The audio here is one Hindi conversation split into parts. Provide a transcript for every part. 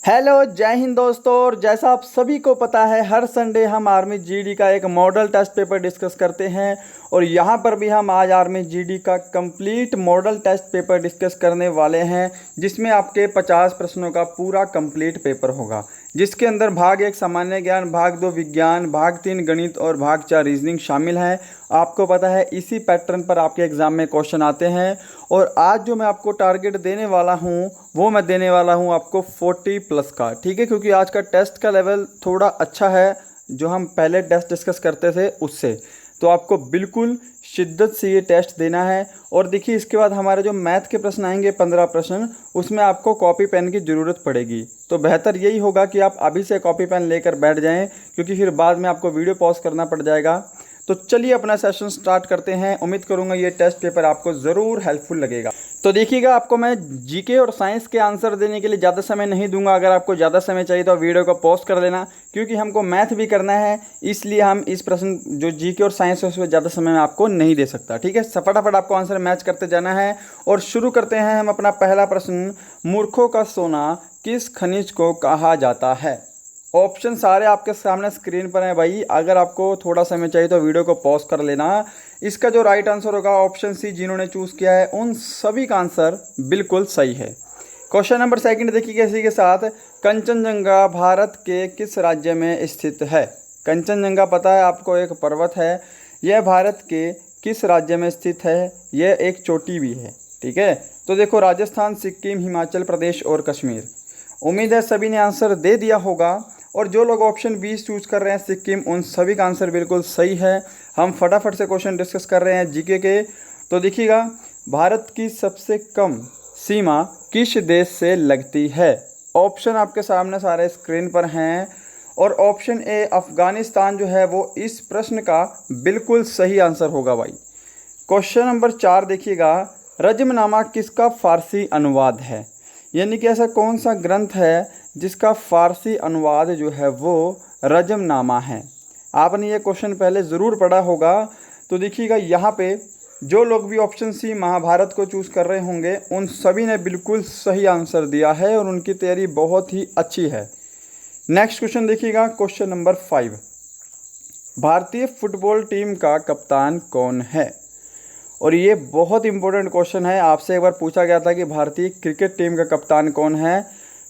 हेलो जय हिंद दोस्तों। और जैसा आप सभी को पता है, हर संडे हम आर्मी जीडी का एक मॉडल टेस्ट पेपर डिस्कस करते हैं। और यहाँ पर भी हम आज आर्मी जीडी का complete model test paper discuss करने वाले हैं, जिसमें आपके 50 प्रश्नों का पूरा कंप्लीट पेपर होगा, जिसके अंदर भाग 1 सामान्य ज्ञान, भाग 2 विज्ञान, भाग 3 गणित और भाग 4 रीजनिंग शामिल हैं। आपको पता है इसी पैटर्न पर आपके एग्ज़ाम में क्वेश्चन आते हैं। और आज जो मैं आपको टारगेट देने वाला हूँ वो मैं देने वाला हूँ आपको 40 प्लस का, ठीक है, क्योंकि आज का टेस्ट का लेवल थोड़ा अच्छा है जो हम पहले टेस्ट डिस्कस करते थे उससे। तो आपको बिल्कुल शिद्दत से ये टेस्ट देना है। और देखिए, इसके बाद हमारे जो मैथ के प्रश्न आएंगे 15 प्रश्न, उसमें आपको कॉपी पेन की ज़रूरत पड़ेगी। तो बेहतर यही होगा कि आप अभी से कॉपी पेन लेकर बैठ जाएं, क्योंकि फिर बाद में आपको वीडियो पॉज करना पड़ जाएगा। तो चलिए अपना सेशन स्टार्ट करते हैं। उम्मीद करूंगा ये टेस्ट पेपर आपको ज़रूर हेल्पफुल लगेगा। तो देखिएगा, आपको मैं जीके और साइंस के आंसर देने के लिए ज़्यादा समय नहीं दूंगा। अगर आपको ज़्यादा समय चाहिए तो वीडियो को पॉज कर लेना, क्योंकि हमको मैथ भी करना है, इसलिए हम इस प्रश्न जो जीके और साइंस है उसमें ज़्यादा समय मैं आपको नहीं दे सकता। ठीक है, फटाफट आपको आंसर मैच करते जाना है। और शुरू करते हैं हम अपना पहला प्रश्न। मूर्खों का सोना किस खनिज को कहा जाता है? ऑप्शन सारे आपके सामने स्क्रीन पर हैं भाई। अगर आपको थोड़ा समय चाहिए तो वीडियो को पॉज कर लेना। इसका जो राइट आंसर होगा ऑप्शन सी, जिन्होंने चूज़ किया है उन सभी का आंसर बिल्कुल सही है। क्वेश्चन नंबर सेकंड देखिए इसी के साथ। कंचनजंगा भारत के किस राज्य में स्थित है? कंचनजंगा पता है आपको, एक पर्वत है। यह भारत के किस राज्य में स्थित है? यह एक चोटी भी है। ठीक है, तो देखो, राजस्थान, सिक्किम, हिमाचल प्रदेश और कश्मीर। उम्मीद है सभी ने आंसर दे दिया होगा। और जो लोग ऑप्शन 20 चूज कर रहे हैं सिक्किम, उन सभी का आंसर बिल्कुल सही है। हम फटाफट से क्वेश्चन डिस्कस कर रहे हैं जीके के। तो देखिएगा, भारत की सबसे कम सीमा किस देश से लगती है? ऑप्शन आपके सामने सारे स्क्रीन पर हैं। और ऑप्शन ए अफगानिस्तान जो है वो इस प्रश्न का बिल्कुल सही आंसर होगा भाई। क्वेश्चन नंबर 4 देखिएगा, रजमनामा किसका फारसी अनुवाद है? यानी कि ऐसा कौन सा ग्रंथ है जिसका फारसी अनुवाद जो है वो रजमनामा है? आपने ये क्वेश्चन पहले ज़रूर पढ़ा होगा। तो देखिएगा, यहाँ पे जो लोग भी ऑप्शन सी महाभारत को चूज़ कर रहे होंगे उन सभी ने बिल्कुल सही आंसर दिया है और उनकी तैयारी बहुत ही अच्छी है। नेक्स्ट क्वेश्चन देखिएगा, क्वेश्चन नंबर 5। भारतीय फुटबॉल टीम का कप्तान कौन है? और ये बहुत इंपॉर्टेंट क्वेश्चन है। आपसे एक बार पूछा गया था कि भारतीय क्रिकेट टीम का कप्तान कौन है,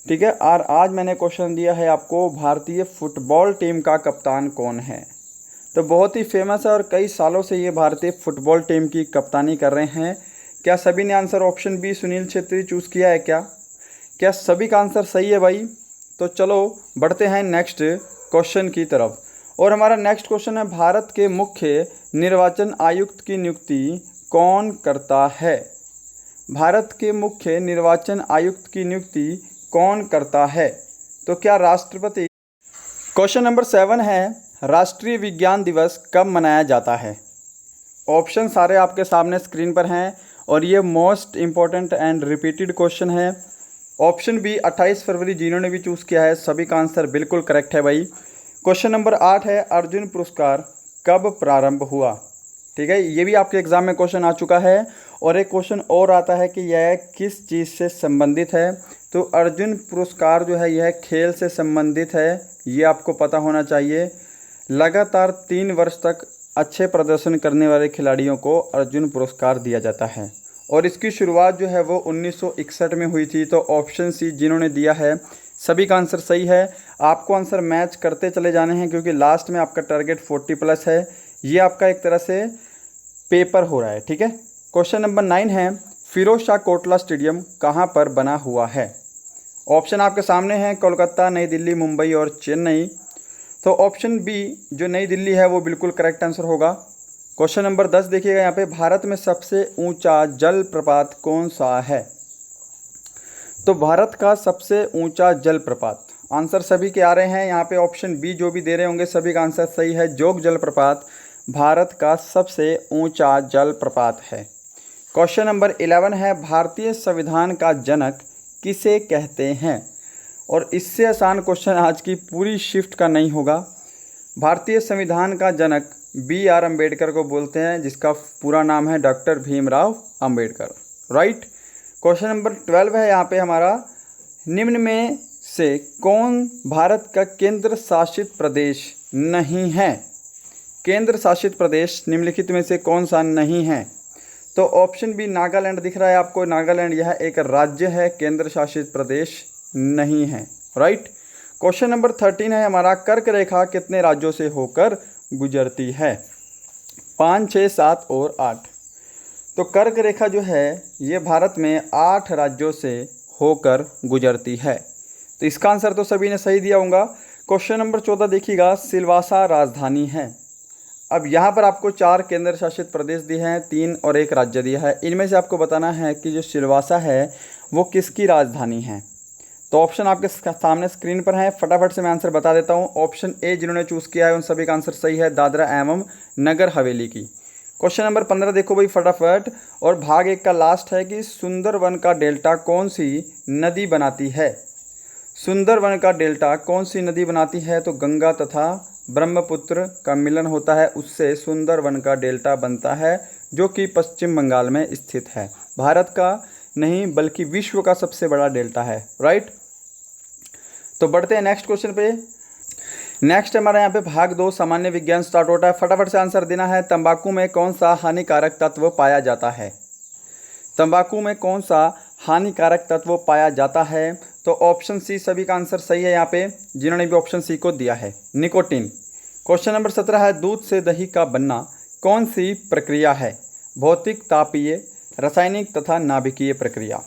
ठीक है, और आज मैंने क्वेश्चन दिया है आपको, भारतीय फुटबॉल टीम का कप्तान कौन है? तो बहुत ही फेमस है और कई सालों से ये भारतीय फुटबॉल टीम की कप्तानी कर रहे हैं। क्या सभी ने answer option B Sunil Chhetri choose किया है? क्या सभी का आंसर सही है भाई? तो चलो बढ़ते हैं नेक्स्ट क्वेश्चन की तरफ। और हमारा नेक्स्ट क्वेश्चन है, भारत के मुख्य निर्वाचन आयुक्त की नियुक्ति कौन करता है? भारत के मुख्य निर्वाचन आयुक्त की नियुक्ति कौन करता है? तो क्या राष्ट्रपति? क्वेश्चन नंबर 7 है, राष्ट्रीय विज्ञान दिवस कब मनाया जाता है? ऑप्शन सारे आपके सामने स्क्रीन पर हैं और ये most important and repeated question है। ऑप्शन बी 28 फरवरी, जिन्होंने भी चूज़ किया है सभी का आंसर बिल्कुल करेक्ट है भाई। क्वेश्चन नंबर 8 है, अर्जुन पुरस्कार कब प्रारंभ हुआ? ठीक है, ये भी आपके एग्जाम में क्वेश्चन आ चुका है। और एक क्वेश्चन और आता है कि यह किस चीज़ से संबंधित है? तो अर्जुन पुरस्कार जो है यह खेल से संबंधित है, ये आपको पता होना चाहिए। लगातार 3 वर्ष तक अच्छे प्रदर्शन करने वाले खिलाड़ियों को अर्जुन पुरस्कार दिया जाता है। और इसकी शुरुआत जो है वो 1961 में हुई थी। तो ऑप्शन सी, जिन्होंने दिया है सभी का आंसर सही है। आपको आंसर मैच करते चले जाने हैं, क्योंकि लास्ट में आपका टारगेट 40 प्लस है। ये आपका एक तरह से पेपर हो रहा है। ठीक है, क्वेश्चन नंबर 9 है, फिरोज शाह कोटला स्टेडियम कहाँ पर बना हुआ है? ऑप्शन आपके सामने हैं, कोलकाता, नई दिल्ली, मुंबई और चेन्नई। तो ऑप्शन बी जो नई दिल्ली है वो बिल्कुल करेक्ट आंसर होगा। क्वेश्चन नंबर 10 देखिएगा, यहाँ पे भारत में सबसे ऊंचा जलप्रपात कौन सा है? तो भारत का सबसे ऊंचा जलप्रपात, आंसर सभी के आ रहे हैं यहाँ पे। ऑप्शन बी जो भी दे रहे होंगे सभी का आंसर सही है। जोग जलप्रपात भारत का सबसे ऊंचा जलप्रपात है। क्वेश्चन नंबर 11 है, भारतीय संविधान का जनक किसे कहते हैं? और इससे आसान क्वेश्चन आज की पूरी शिफ्ट का नहीं होगा। भारतीय संविधान का जनक BR अम्बेडकर को बोलते हैं, जिसका पूरा नाम है doctor Bhimrao Ambedkar. Right. Question number 12 है यहाँ पे हमारा, निम्न में से कौन भारत का केंद्र शासित प्रदेश नहीं है? केंद्र शासित प्रदेश निम्नलिखित में से कौन सा नहीं है? तो ऑप्शन बी नागालैंड दिख रहा है आपको। नागालैंड यह एक राज्य है, केंद्र शासित प्रदेश नहीं है। राइट। क्वेश्चन नंबर 13 है हमारा, कर्क रेखा कितने राज्यों से होकर गुजरती है? 5, 6, 7 और 8। तो कर्क रेखा जो है ये भारत में 8 राज्यों से होकर गुजरती है। तो इसका आंसर तो सभी ने सही दिया होगा। क्वेश्चन नंबर 14 देखिएगा, सिलवासा राजधानी है। अब यहाँ पर आपको 4 केंद्र शासित प्रदेश दिए हैं, 3 और 1 राज्य दिया है। इनमें से आपको बताना है कि जो सिलवासा है वो किसकी राजधानी है। तो ऑप्शन आपके सामने स्क्रीन पर है, फटाफट से मैं आंसर बता देता हूँ। ऑप्शन ए जिन्होंने चूज़ किया है उन सभी का आंसर सही है, दादरा एवं नगर हवेली की। क्वेश्चन नंबर 15 देखो भाई फटाफट, और भाग 1 का लास्ट है कि सुंदरवन का डेल्टा कौन सी नदी बनाती है? सुंदरवन का डेल्टा कौन सी नदी बनाती है? तो गंगा तथा ब्रह्मपुत्र का मिलन होता है, उससे सुंदरवन का डेल्टा बनता है, जो कि पश्चिम बंगाल में स्थित है। भारत का नहीं बल्कि विश्व का सबसे बड़ा डेल्टा है। राइट। तो बढ़ते हैं नेक्स्ट क्वेश्चन पे। नेक्स्ट हमारे यहाँ पे भाग 2 सामान्य विज्ञान स्टार्ट होता है। फटाफट से आंसर देना है। तंबाकू में कौन सा हानिकारक तत्व पाया जाता है? तंबाकू में कौन सा हानिकारक तत्व पाया जाता है? तो ऑप्शन सी सभी का आंसर सही है यहाँ पे, जिन्होंने भी ऑप्शन सी को दिया है, निकोटीन। क्वेश्चन नंबर 17 है, दूध से दही का बनना कौन सी प्रक्रिया है? भौतिक, तापीय, रासायनिक तथा नाभिकीय प्रक्रिया।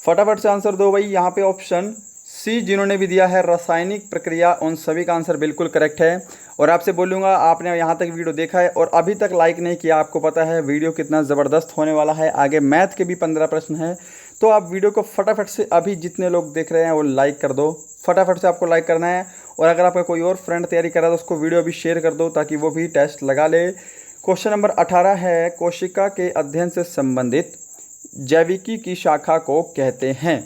फटाफट से आंसर दो भाई। यहाँ पे ऑप्शन सी जिन्होंने भी दिया है रासायनिक प्रक्रिया, उन सभी का आंसर बिल्कुल करेक्ट है। और आपसे बोलूँगा, आपने यहाँ तक वीडियो देखा है और अभी तक लाइक नहीं किया, आपको पता है वीडियो कितना ज़बरदस्त होने वाला है। आगे मैथ के भी 15 प्रश्न हैं, तो आप वीडियो को फटाफट से अभी जितने लोग देख रहे हैं वो लाइक कर दो। फटाफट से आपको लाइक करना है। और अगर आपका कोई और फ्रेंड तैयारी कर रहा है तो उसको वीडियो अभी शेयर कर दो ताकि वो भी टेस्ट लगा ले। क्वेश्चन नंबर 18 है, कोशिका के अध्ययन से संबंधित जैविकी की शाखा को कहते हैं?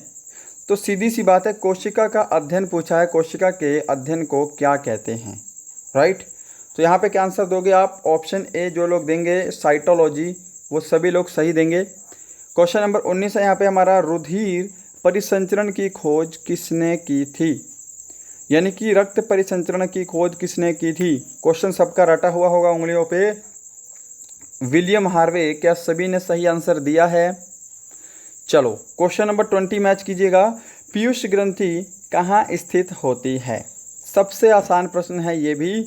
तो सीधी सी बात है, कोशिका का अध्ययन पूछा है, कोशिका के अध्ययन को क्या कहते हैं? राइट। तो यहाँ पे क्या आंसर दोगे आप? ऑप्शन ए जो लोग देंगे साइटोलॉजी, वो सभी लोग सही देंगे। क्वेश्चन नंबर 19 है यहाँ पे हमारा, रुधिर परिसंचरण की खोज किसने की थी? यानी कि रक्त परिसंचरण की खोज किसने की थी? क्वेश्चन सबका रटा हुआ होगा उंगलियों पे। William Harvey. क्या सभी ने सही आंसर दिया है? चलो क्वेश्चन नंबर 20 मैच कीजिएगा। पीयूष ग्रंथि कहाँ स्थित होती है? सबसे आसान प्रश्न है ये भी।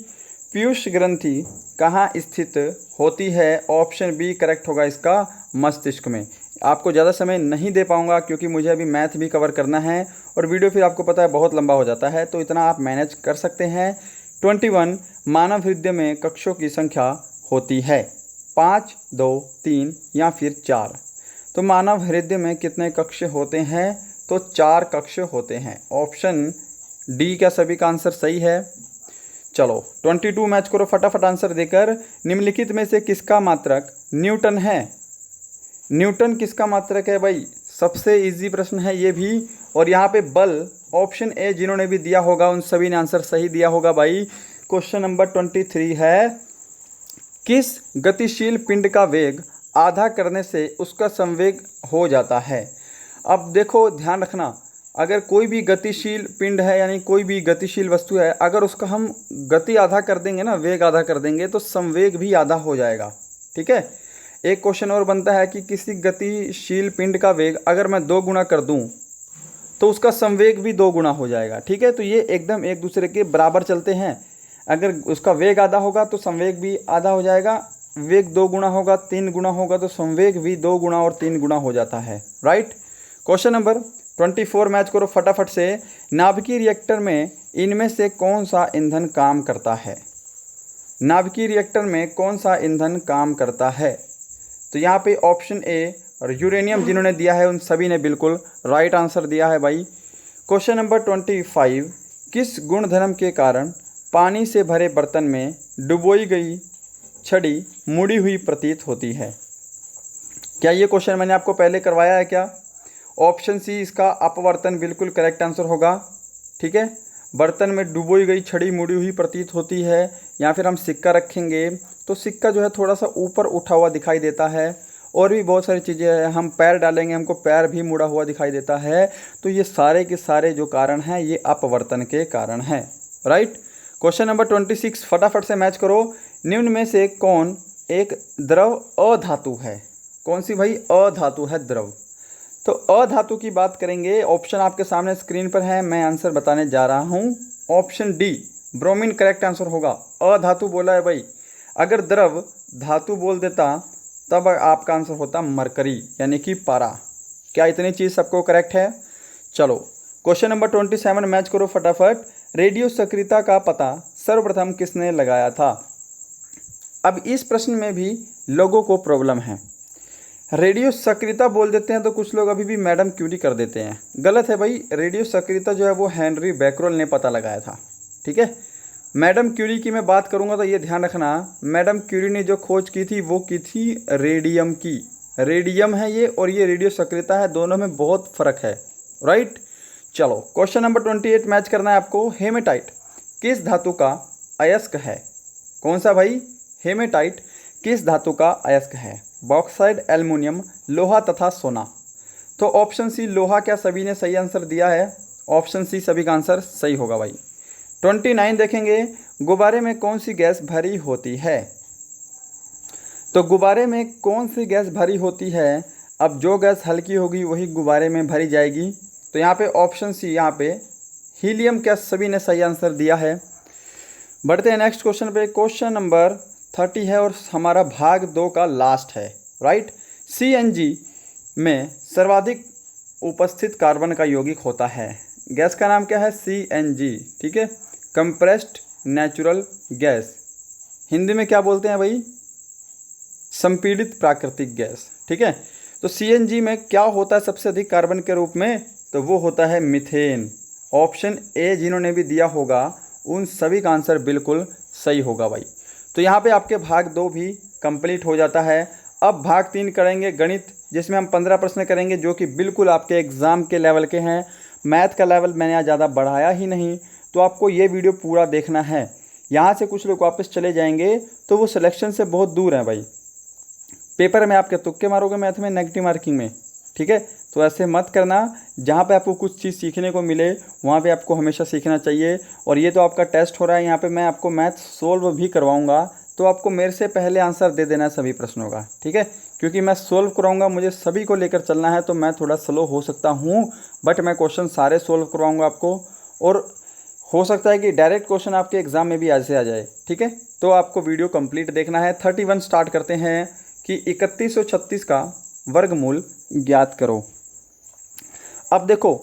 पीयूष ग्रंथि कहाँ स्थित होती है? ऑप्शन बी करेक्ट होगा इसका, मस्तिष्क में। आपको ज़्यादा समय नहीं दे पाऊंगा क्योंकि मुझे अभी मैथ भी कवर करना है और वीडियो फिर आपको पता है बहुत लंबा हो जाता है, तो इतना आप मैनेज कर सकते हैं। 21 मानव हृदय में कक्षों की संख्या होती है? 5, 2, 3 या फिर 4। तो मानव हृदय में कितने कक्ष होते हैं? तो 4 कक्ष होते हैं। ऑप्शन डी का सभी का आंसर सही है। चलो 22 मैच करो फटाफट आंसर देकर। निम्नलिखित में से किसका मात्रक न्यूटन है? न्यूटन किसका मात्रक है भाई? सबसे इजी प्रश्न है ये भी। और यहाँ पे बल, ऑप्शन ए जिन्होंने भी दिया होगा उन सभी ने आंसर सही दिया होगा भाई। क्वेश्चन नंबर 23 है, किस गतिशील पिंड का वेग आधा करने से उसका संवेग हो जाता है? अब देखो ध्यान रखना, अगर कोई भी गतिशील पिंड है यानी कोई भी गतिशील वस्तु है, अगर उसका हम गति आधा कर देंगे ना, वेग आधा कर देंगे, तो संवेग भी आधा हो जाएगा। ठीक है। एक क्वेश्चन और बनता है कि किसी गतिशील पिंड का वेग अगर मैं 2 गुना कर दूं तो उसका संवेग भी 2 गुना हो जाएगा। ठीक है। तो ये एकदम एक दूसरे के बराबर चलते हैं। अगर उसका वेग आधा होगा तो संवेग भी आधा हो जाएगा। वेग 2 गुना होगा, 3 गुना होगा तो संवेग भी 2 गुना और 3 गुना हो जाता है। राइट। क्वेश्चन नंबर 24 मैच करो फटाफट से। नाभिकीय रिएक्टर में इनमें से कौन सा ईंधन काम करता है? नाभिकीय रिएक्टर में कौन सा ईंधन काम करता है? तो यहाँ पे ऑप्शन ए और यूरेनियम जिन्होंने दिया है उन सभी ने बिल्कुल राइट आंसर दिया है भाई। क्वेश्चन नंबर 25, किस गुणधर्म के कारण पानी से भरे बर्तन में डुबोई गई छड़ी मुड़ी हुई प्रतीत होती है? क्या ये क्वेश्चन मैंने आपको पहले करवाया है क्या? ऑप्शन सी इसका अपवर्तन बिल्कुल करेक्ट आंसर होगा। ठीक है। बर्तन में डुबोई गई छड़ी मुड़ी हुई प्रतीत होती है। या फिर हम सिक्का रखेंगे तो सिक्का जो है थोड़ा सा ऊपर उठा हुआ दिखाई देता है और भी बहुत सारी चीज़ें हैं। हम पैर डालेंगे हमको पैर भी मुड़ा हुआ दिखाई देता है। तो ये सारे के सारे जो कारण हैं ये अपवर्तन के कारण हैं। राइट। क्वेश्चन नंबर 26 फटाफट से मैच करो। निम्न में से कौन एक द्रव अधातु है? कौन सी भाई? अधातु है द्रव। तो अधातु की बात करेंगे, ऑप्शन आपके सामने स्क्रीन पर है, मैं आंसर बताने जा रहा हूँ। Option D bromine correct answer होगा। अधातु बोला है भाई, अगर द्रव धातु बोल देता तब आपका आंसर होता मरकरी यानी कि पारा। क्या इतनी चीज़ सबको करेक्ट है? चलो क्वेश्चन नंबर 27 मैच करो फटाफट। रेडियो सक्रियता का पता सर्वप्रथम किसने लगाया था? अब इस प्रश्न में भी लोगों को प्रॉब्लम है। रेडियो सक्रियता बोल देते हैं तो कुछ लोग अभी भी मैडम क्यूरी कर देते हैं। गलत है भाई। रेडियो सक्रियता जो है वो हेनरी बैकरोल ने पता लगाया था। ठीक है। मैडम क्यूरी की मैं बात करूंगा तो ये ध्यान रखना, मैडम क्यूरी ने जो खोज की थी वो की थी रेडियम की। रेडियम है ये और ये रेडियो सक्रियता है, दोनों में बहुत फर्क है। राइट। चलो क्वेश्चन नंबर 28 मैच करना है आपको। हेमेटाइट किस धातु का अयस्क है? कौन सा भाई? हेमेटाइट किस धातु का अयस्क है? बॉक्साइड, एल्युमिनियम, लोहा तथा सोना। तो ऑप्शन सी लोहा। क्या सभी ने सही आंसर दिया है? ऑप्शन सी सभी का आंसर सही होगा भाई। 29 देखेंगे। गुब्बारे में कौन सी गैस भरी होती है? तो गुब्बारे में कौन सी गैस भरी होती है? अब जो गैस हल्की होगी वही गुब्बारे में भरी जाएगी। तो यहाँ पे ऑप्शन सी, यहाँ पे हीलियम। क्या सभी ने सही आंसर दिया है? बढ़ते हैं नेक्स्ट क्वेश्चन पे। क्वेश्चन नंबर 30 है और हमारा भाग 2 का लास्ट है। राइट। CNG में सर्वाधिक उपस्थित कार्बन का यौगिक होता है। गैस का नाम क्या है? CNG। ठीक है। Compressed natural gas. हिंदी में क्या बोलते हैं भाई? संपीड़ित प्राकृतिक गैस। ठीक है। तो CNG में क्या होता है सबसे अधिक कार्बन के रूप में? तो वो होता है मीथेन। ऑप्शन ए जिन्होंने भी दिया होगा उन सभी का आंसर बिल्कुल सही होगा भाई। तो यहाँ पे आपके भाग 2 भी कंप्लीट हो जाता है। अब भाग 3 करेंगे गणित, जिसमें हम 15 प्रश्न करेंगे जो कि बिल्कुल आपके एग्ज़ाम के लेवल के हैं। मैथ का लेवल मैंने आज ज़्यादा बढ़ाया ही नहीं, तो आपको ये वीडियो पूरा देखना है। यहाँ से कुछ लोग वापस चले जाएंगे तो वो सिलेक्शन से बहुत दूर हैं भाई। पेपर में आपके तुक्के मारोगे मैथ में, नेगेटिव मार्किंग में। ठीक है। तो ऐसे मत करना। जहाँ पे आपको कुछ चीज़ सीखने को मिले वहाँ पे आपको हमेशा सीखना चाहिए। और ये तो आपका टेस्ट हो रहा है, यहाँ पे मैं आपको मैथ सोल्व भी करवाऊँगा, तो आपको मेरे से पहले आंसर दे देना है सभी प्रश्नों का। ठीक है। क्योंकि मैं सोल्व कराऊंगा, मुझे सभी को लेकर चलना है, तो मैं थोड़ा स्लो हो सकता हूँ, बट मैं क्वेश्चन सारे सोल्व करवाऊंगा आपको। और हो सकता है कि डायरेक्ट क्वेश्चन आपके एग्जाम में भी आज से आ जाए। ठीक है। तो आपको वीडियो कंप्लीट देखना है। 31 स्टार्ट करते हैं कि 3136 का वर्गमूल ज्ञात करो। अब देखो,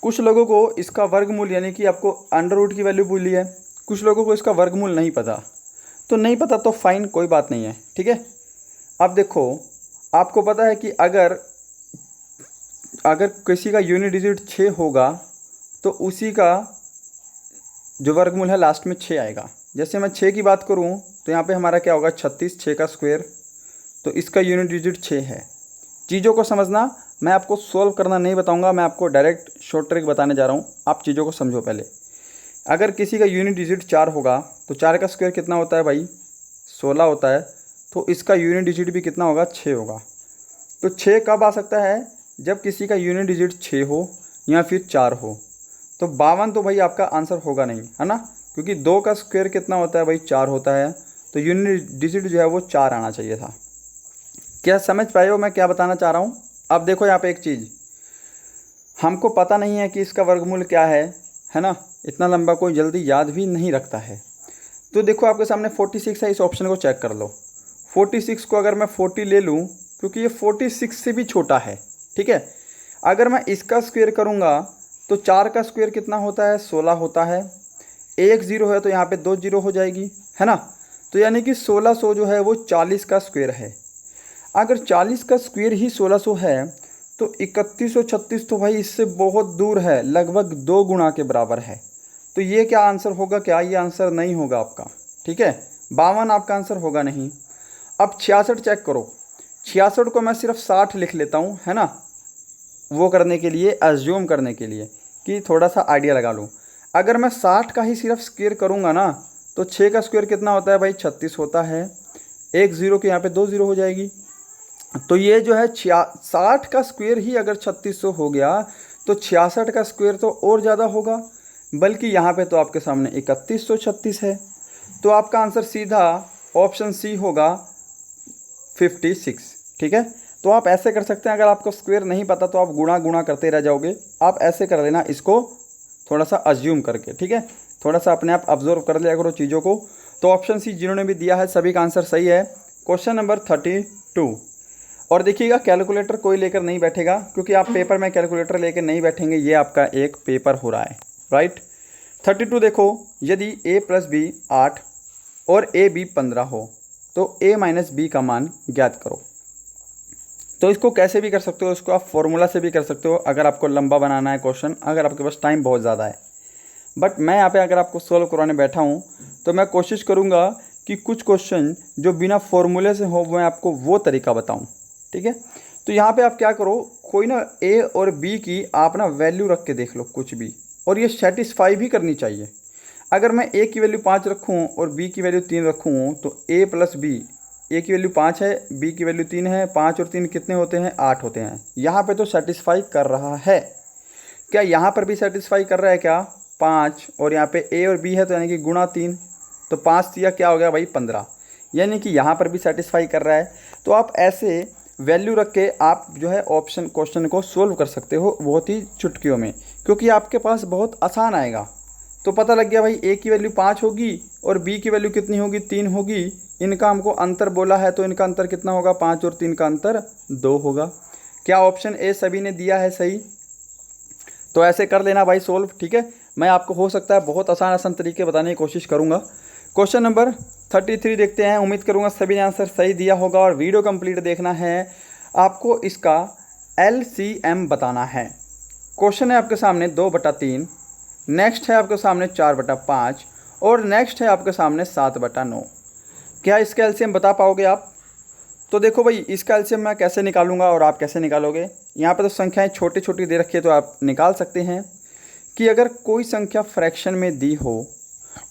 कुछ लोगों को इसका वर्गमूल यानी कि आपको अंडर रूट की वैल्यू बोली है, कुछ लोगों को इसका वर्गमूल नहीं पता। तो नहीं पता तो फाइन, कोई बात नहीं है। ठीक है। अब देखो, आपको पता है कि अगर किसी का यूनिट डिजिट 6 होगा तो उसी का जो वर्गमूल है लास्ट में 6 आएगा। जैसे मैं 6 की बात करूं तो यहाँ पे हमारा क्या होगा? 36, 6 का स्क्वायर, तो इसका यूनिट डिजिट 6 है। चीज़ों को समझना, मैं आपको सोल्व करना नहीं बताऊंगा, मैं आपको डायरेक्ट शॉर्ट ट्रिक बताने जा रहा हूँ। आप चीज़ों को समझो पहले। अगर किसी का यूनिट डिजिट 4 होगा तो 4 का स्क्वायर कितना होता है भाई? 16 होता है। तो इसका यूनिट डिजिट भी कितना होगा? 6 होगा। तो 6 कब आ सकता है? जब किसी का यूनिट डिजिट 6 हो या फिर 4 हो। तो 52 तो भाई आपका आंसर होगा नहीं, है ना, क्योंकि 2 का स्क्वायर कितना होता है भाई? 4 होता है। तो यूनिट डिजिट जो है वो 4 आना चाहिए था। क्या समझ पाए हो मैं क्या बताना चाह रहा हूँ? अब देखो यहाँ पे एक चीज़, हमको पता नहीं है कि इसका वर्गमूल क्या है ना। इतना लंबा कोई जल्दी याद भी नहीं रखता है। तो देखो आपके सामने 46 है, इस ऑप्शन को चेक कर लो। 46 को अगर मैं 40 ले लूँ, क्योंकि ये 46 से भी छोटा है। ठीक है। अगर मैं इसका स्क्वायर करूँगा तो 4 का स्क्वायर कितना होता है? 16 होता है। एक 0 है तो यहाँ पे 2 0 हो जाएगी, है ना। तो यानी कि 1600 जो है वो 40 का स्क्वायर है। अगर 40 का स्क्वायर ही 1600 है तो 3136 तो भाई इससे बहुत दूर है, लगभग 2 गुना के बराबर है। तो ये क्या आंसर होगा? क्या ये आंसर नहीं होगा आपका? ठीक है। 52 आपका आंसर होगा नहीं। अब 66 चेक करो। 66 को मैं सिर्फ 60 लिख लेता हूँ, है ना, वो करने के लिए, एज्यूम करने के लिए कि थोड़ा सा आइडिया लगा लूँ। अगर मैं 60 का ही सिर्फ स्क्वायर करूँगा ना तो 6 का स्क्वायर कितना होता है भाई? 36 होता है। एक 0 के यहाँ पे 2 0 हो जाएगी। तो ये जो है 60 का स्क्वायर ही अगर 3600 हो गया तो 66 का स्क्वायर तो और ज़्यादा होगा, बल्कि यहाँ पे तो आपके सामने 3136 है। तो आपका आंसर सीधा ऑप्शन सी होगा 56। ठीक है, तो आप ऐसे कर सकते हैं, अगर आपको स्क्वायर नहीं पता तो आप गुणा गुणा करते रह जाओगे। आप ऐसे कर लेना इसको थोड़ा सा अज्यूम करके, ठीक है, थोड़ा सा अपने आप ऑब्जर्व कर लिया करो चीज़ों को। तो ऑप्शन सी जिन्होंने भी दिया है सभी का आंसर सही है। Question number 32। और देखिएगा कैलकुलेटर कोई लेकर नहीं बैठेगा, क्योंकि आप पेपर में कैलकुलेटर लेकर नहीं बैठेंगे, ये आपका एक पेपर हो रहा है, राइट। 32 देखो, यदि a + b 8 और a b 15 हो तो a - b का मान ज्ञात करो। तो इसको कैसे भी कर सकते हो, इसको आप फॉर्मूला से भी कर सकते हो अगर आपको लंबा बनाना है क्वेश्चन, अगर आपके पास टाइम बहुत ज़्यादा है। बट मैं यहाँ पे अगर आपको सॉल्व करवाने बैठा हूँ तो मैं कोशिश करूँगा कि कुछ क्वेश्चन जो बिना फॉर्मूले से हो मैं आपको वो तरीका बताऊँ, ठीक है। तो यहाँ पे आप क्या करो, कोई ना a और b की आप ना वैल्यू रख के देख लो कुछ भी, और ये सेटिस्फाई भी करनी चाहिए। अगर मैं a की वैल्यू 5 रखूँ और b की वैल्यू 3 रखूँ तो a + b, a की वैल्यू 5 है, b की वैल्यू 3 है, 5 और 3 कितने होते हैं, 8 होते हैं। यहाँ पे तो सेटिस्फाई कर रहा है। क्या यहाँ पर भी सेटिस्फाई कर रहा है क्या, 5 और यहाँ पे a और b है तो यानी कि गुणा 3, तो 5 दिया क्या हो गया भाई 15, यानी कि यहाँ पर भी सेटिस्फाई कर रहा है। तो आप ऐसे वैल्यू रख के आप जो है ऑप्शन क्वेश्चन को सोल्व कर सकते हो बहुत ही चुटकियों में, क्योंकि आपके पास बहुत आसान आएगा। तो पता लग गया भाई a की वैल्यू 5 होगी और b की वैल्यू कितनी होगी, 3 होगी। इनका हमको अंतर बोला है तो इनका अंतर कितना होगा, 5 और 3 का अंतर 2 होगा। क्या ऑप्शन ए सभी ने दिया है सही? तो ऐसे कर लेना भाई सोल्व, ठीक है। मैं आपको हो सकता है बहुत आसान आसान तरीके बताने की कोशिश करूँगा। क्वेश्चन नंबर 33 देखते हैं। उम्मीद करूँगा सभी ने आंसर सही दिया होगा और वीडियो कंप्लीट देखना है। आपको इसका LCM बताना है। क्वेश्चन है आपके सामने 2/3, नेक्स्ट है आपके सामने 4/5 और नेक्स्ट है आपके सामने 7/9। क्या इसका LCM बता पाओगे आप? तो देखो भाई, इसका LCM मैं कैसे निकालूंगा और आप कैसे निकालोगे। यहाँ पे तो संख्याएं छोटी छोटी दे रखी है तो आप निकाल सकते हैं कि अगर कोई संख्या फ्रैक्शन में दी हो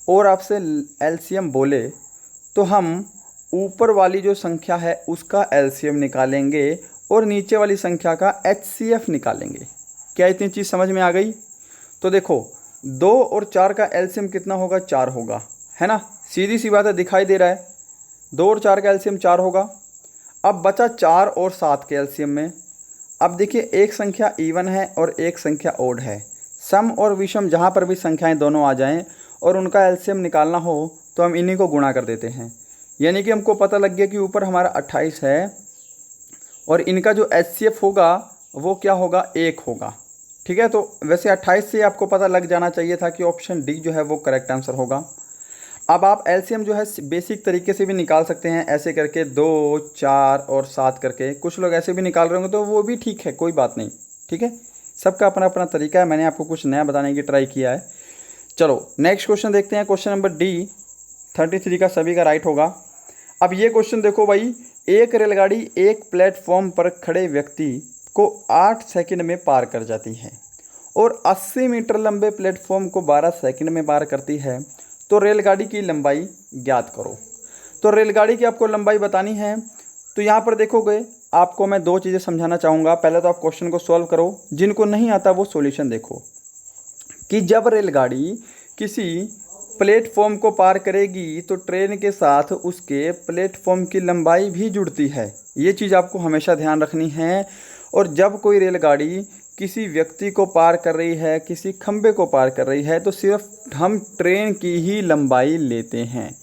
और आपसे LCM बोले तो हम ऊपर वाली जो संख्या है उसका LCM निकालेंगे और नीचे वाली संख्या का HCF निकालेंगे। क्या इतनी चीज़ समझ में आ गई? तो देखो 2 और 4 का LCM कितना होगा, 4 होगा, है ना। सीधी सी बात है, दिखाई दे रहा है। 2 और 4 का LCM 4 होगा। अब बचा 4 और 7 के LCM में। अब देखिए एक संख्या इवन है और एक संख्या ओड है। सम और विषम जहाँ पर भी संख्याएं दोनों आ जाएं और उनका LCM निकालना हो तो हम इन्हीं को गुणा कर देते हैं। यानी कि हमको पता लग गया कि ऊपर हमारा 28 है और इनका जो HCF होगा वो क्या होगा, 1 होगा, ठीक है। तो वैसे 28 से आपको पता लग जाना चाहिए था कि ऑप्शन डी जो है वो करेक्ट आंसर होगा। अब आप LCM जो है बेसिक तरीके से भी निकाल सकते हैं, ऐसे करके 2, 4 और 7 करके। कुछ लोग ऐसे भी निकाल रहे होंगे तो वो भी ठीक है, कोई बात नहीं, ठीक है। सबका अपना अपना तरीका है, मैंने आपको कुछ नया बताने की ट्राई किया है। चलो नेक्स्ट क्वेश्चन देखते हैं। क्वेश्चन नंबर डी 33 का सभी का राइट होगा। अब ये क्वेश्चन देखो भाई, एक रेलगाड़ी एक प्लेटफॉर्म पर खड़े व्यक्ति को 8 सेकंड में पार कर जाती है और 80 मीटर लंबे प्लेटफॉर्म को 12 सेकंड में पार करती है, तो रेलगाड़ी की लंबाई ज्ञात करो। तो रेलगाड़ी की आपको लंबाई बतानी है। तो यहाँ पर देखोगे आपको मैं 2 चीज़ें समझाना चाहूँगा। पहले तो आप क्वेश्चन को सॉल्व करो, जिनको नहीं आता वो सॉल्यूशन देखो। कि जब रेलगाड़ी किसी प्लेटफॉर्म को पार करेगी तो ट्रेन के साथ उसके प्लेटफॉर्म की लंबाई भी जुड़ती है। ये चीज़ आपको हमेशा ध्यान रखनी है। और जब कोई रेलगाड़ी किसी व्यक्ति को पार कर रही है, किसी खंबे को पार कर रही है, तो सिर्फ हम ट्रेन की ही लंबाई लेते हैं।